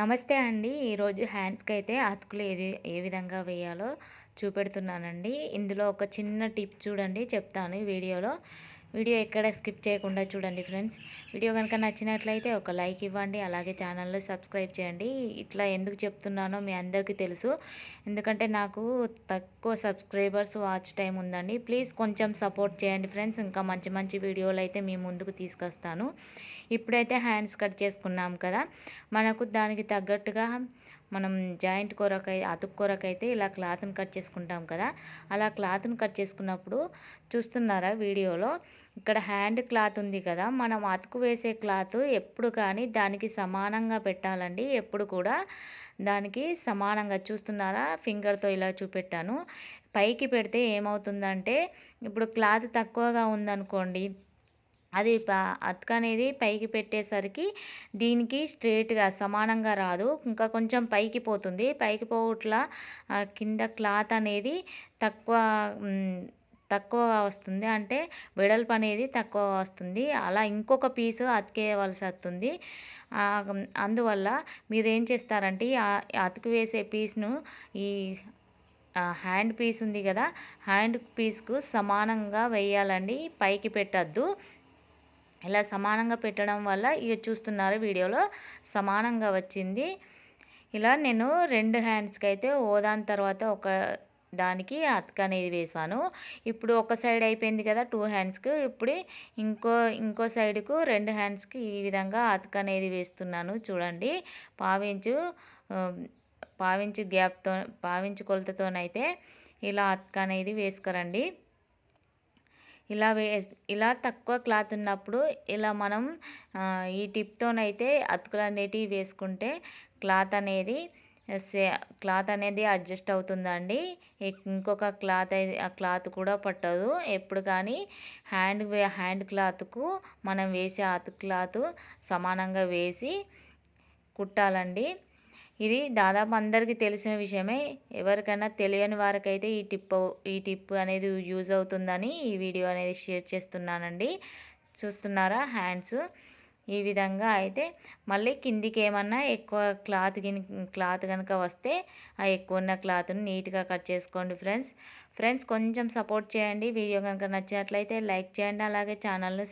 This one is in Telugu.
నమస్తే అండి. ఈరోజు హ్యాండ్స్‌కి అయితే అతుకులు ఏ విధంగా వేయాలో చూపెడుతున్నానండి. ఇందులో ఒక చిన్న టిప్ చూడండి చెప్తాను ఈ వీడియోలో. వీడియో ఎక్కడ స్కిప్ చేయకుండా చూడండి ఫ్రెండ్స్. వీడియో కనుక నచ్చినట్లయితే ఒక లైక్ ఇవ్వండి. అలాగే ఛానల్‌ని సబ్స్క్రైబ్ చేయండి. ఇట్లా ఎందుకు చెప్తున్నానో మీ అందరికీ తెలుసు. ఎందుకంటే నాకు తక్కువ సబ్స్క్రైబర్స్ వాచ్ టైం ఉందండి. ప్లీజ్ కొంచెం సపోర్ట్ చేయండి ఫ్రెండ్స్. ఇంకా మంచి మంచి వీడియోలు అయితే మీ ముందుకు తీసుకొస్తాను. ఇప్పుడైతే హ్యాండ్స్ కట్ చేసుకున్నాం కదా, మనకు దానికి తగ్గట్టుగా మనం జాయింట్ అతుకు కొరకైతే ఇలా క్లాత్ని కట్ చేసుకుంటాం కదా, అలా క్లాత్ని కట్ చేసుకున్నప్పుడు చూస్తున్నారా వీడియోలో, ఇక్కడ హ్యాండ్ క్లాత్ ఉంది కదా, మనం అతుకు వేసే క్లాత్ ఎప్పుడు కానీ దానికి సమానంగా పెట్టాలండి. ఎప్పుడు కూడా దానికి సమానంగా చూస్తున్నారా, ఫింగర్తో ఇలా చూపెట్టాను. పైకి పెడితే ఏమవుతుందంటే, ఇప్పుడు క్లాత్ తక్కువగా ఉందనుకోండి, అది అతుకు అనేది పైకి పెట్టేసరికి దీనికి స్ట్రేట్గా సమానంగా రాదు, ఇంకా కొంచెం పైకి పోతుంది. పైకి పోవట్లా కింద క్లాత్ అనేది తక్కువ తక్కువగా వస్తుంది, అంటే వెడల్పు అనేది తక్కువ వస్తుంది. అలా ఇంకొక పీసు అతికేయవలసి వస్తుంది. అందువల్ల మీరేం చేస్తారంటే అతుకు వేసే పీస్ను ఈ హ్యాండ్ పీస్ ఉంది కదా, హ్యాండ్ పీస్కు సమానంగా వేయాలండి, పైకి పెట్టద్దు. ఇలా సమానంగా పెట్టడం వల్ల ఇక చూస్తున్నారు వీడియోలో సమానంగా వచ్చింది. ఇలా నేను 2 హ్యాండ్స్కి అయితే ఓదాని తర్వాత ఒక దానికి అతుకు అనేది వేసాను. ఇప్పుడు ఒక సైడ్ అయిపోయింది కదా 2 హ్యాండ్స్కి, ఇప్పుడు ఇంకో సైడ్కు 2 హ్యాండ్స్కి ఈ విధంగా అతుకు అనేది వేస్తున్నాను చూడండి. పావించు పావించు గ్యాప్తో, పావించు కొలతతోనైతే ఇలా అతుకు అనేది వేసుకురండి. ఇలా తక్కువ క్లాత్ ఉన్నప్పుడు ఇలా మనం ఈ టిప్తోనైతే అతుకులు అనేటివి వేసుకుంటే క్లాత్ అనేది అడ్జస్ట్ అవుతుందండి. ఇంకొక క్లాత్ కూడా పట్టదు. ఎప్పుడు కానీ హ్యాండ్ క్లాత్కు మనం వేసే అతుకు క్లాత్ సమానంగా వేసి కుట్టాలండి. ఇది దాదాపు అందరికీ తెలిసిన విషయమే. ఎవరికైనా తెలియని వారికైతే ఈ టిప్ అనేది యూజ్ అవుతుందని ఈ వీడియో అనేది షేర్ చేస్తున్నానండి. చూస్తున్నారా హ్యాండ్స్ ఈ విధంగా అయితే, మళ్ళీ కిందికి ఏమన్నా ఎక్కువ క్లాత్ కనుక వస్తే ఆ ఎక్కువ ఉన్న క్లాత్ని నీట్గా కట్ చేసుకోండి ఫ్రెండ్స్. కొంచెం సపోర్ట్ చేయండి. వీడియో కనుక నచ్చినట్లయితే లైక్ చేయండి. అలాగే ఛానల్ని